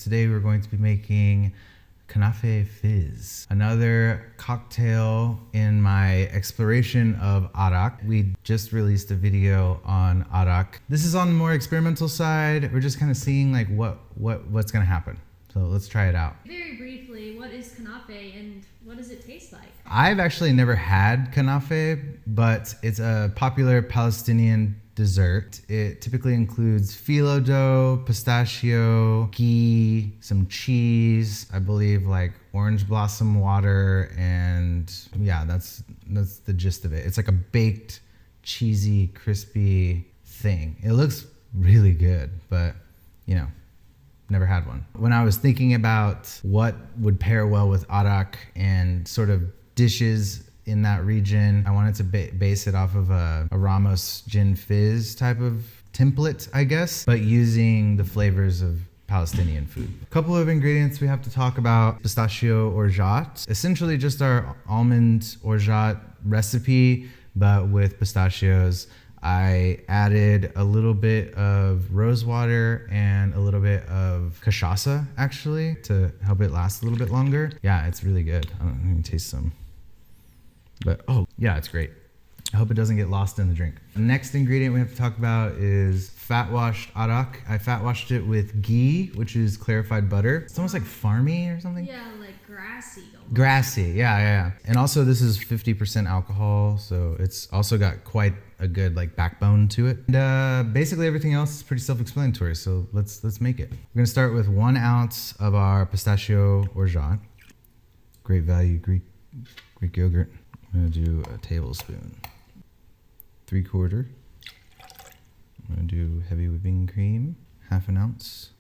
Today we're going to be making Knafeh Fizz, another cocktail in my exploration of Arak. We just released a video on Arak. This is on the more experimental side. We're just kind of seeing like what's gonna happen. So let's try it out. Very briefly, what is Knafeh and what does it taste like? I've actually never had Knafeh, but it's a popular Palestinian dessert. It typically includes phyllo dough, pistachio, ghee, some cheese, I believe like orange blossom water, and yeah, that's the gist of it. It's like a baked, cheesy, crispy thing. It looks really good, but you know, never had one. When I was thinking about what would pair well with Arak and sort of dishes in that region, I wanted to base it off of a Ramos Gin Fizz type of template, I guess, but using the flavors of Palestinian food. A couple of ingredients we have to talk about: pistachio orgeat, essentially just our almond orgeat recipe, but with pistachios. I added a little bit of rose water and a little bit of cachaça actually to help it last a little bit longer. Yeah, it's really good. Let me taste some. But oh yeah, it's great. I hope it doesn't get lost in the drink. The next ingredient we have to talk about is fat washed Arak. I fat washed it with ghee, which is clarified butter. It's almost like farmy or something. Yeah, like grassy. Grassy, yeah. And also this is 50% alcohol, so it's also got quite a good like backbone to it. And basically everything else is pretty self-explanatory, so let's make it. We're gonna start with 1 ounce of our pistachio orgeat. Great value Greek yogurt. I'm gonna do a tablespoon. 3/4. I'm gonna do heavy whipping cream, 1/2 ounce.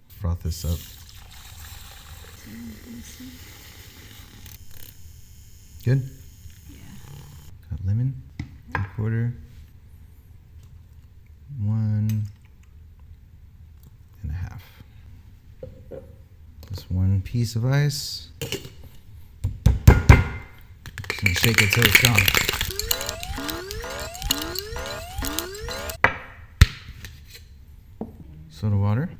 Froth this up. Good? Yeah. Got lemon, 3/4. 1.5. Just 1 piece of ice. Just gonna shake it till it's gone. Soda water.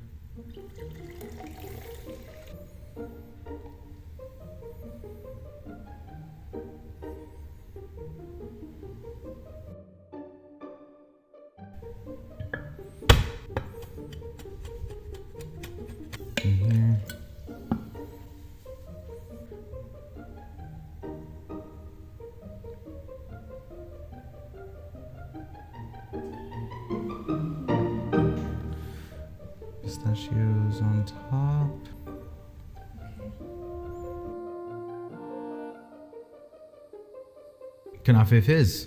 In here. Pistachios on top. Knafeh Fizz.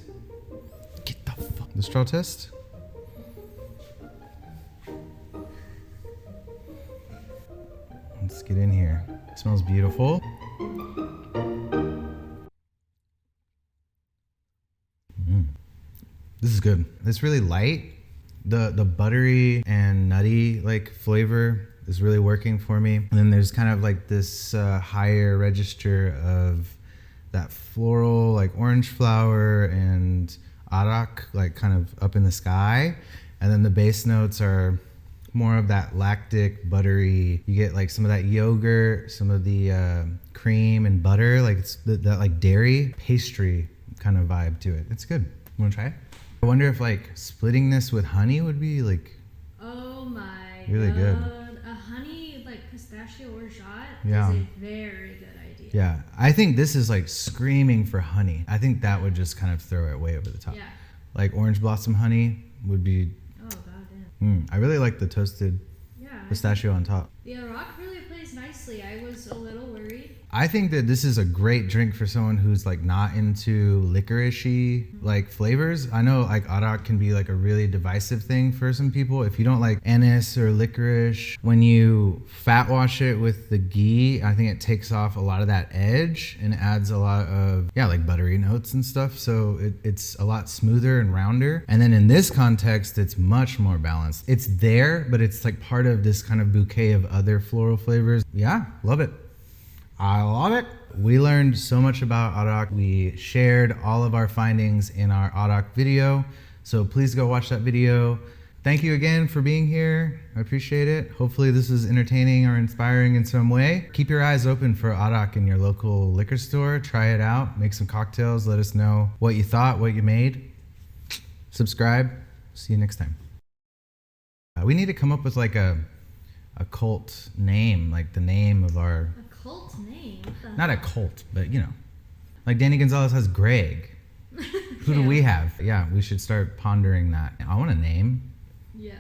Get the fuck. The straw test. Let's get in here. It smells beautiful. This is good. It's really light. The buttery and nutty like flavor is really working for me. And then there's kind of like this higher register of that floral, like orange flower and Arak, like kind of up in the sky. And then the base notes are more of that lactic, buttery. You get like some of that yogurt, some of the cream and butter, like it's that like dairy pastry kind of vibe to it. It's good. You wanna try it? I wonder if like splitting this with honey would be like, oh my really good. A honey like pistachio orgeat Yeah. is a very good idea. Yeah, I think this is like screaming for honey. I think that would just kind of throw it way over the top. Yeah. Like orange blossom honey would be. Oh goddamn. I really like the toasted pistachio on top. The Arak really plays nicely. I was a little worried. I think that this is a great drink for someone who's like not into licorice-y like flavors. I know like Arak can be like a really divisive thing for some people. If you don't like anise or licorice, when you fat wash it with the ghee, I think it takes off a lot of that edge and adds a lot of, yeah, like buttery notes and stuff. So it's a lot smoother and rounder. And then in this context, it's much more balanced. It's there, but it's like part of this kind of bouquet of other floral flavors. Yeah, love it. I love it. We learned so much about Arak. We shared all of our findings in our Arak video. So please go watch that video. Thank you again for being here. I appreciate it. Hopefully this is entertaining or inspiring in some way. Keep your eyes open for Arak in your local liquor store. Try it out. Make some cocktails. Let us know what you thought, what you made. Subscribe. See you next time. We need to come up with like a cult name, like the name of our... A cult name? Not a cult, but you know. Like Danny Gonzalez has Greg. Who do we have? Yeah, we should start pondering that. I want a name. Yeah.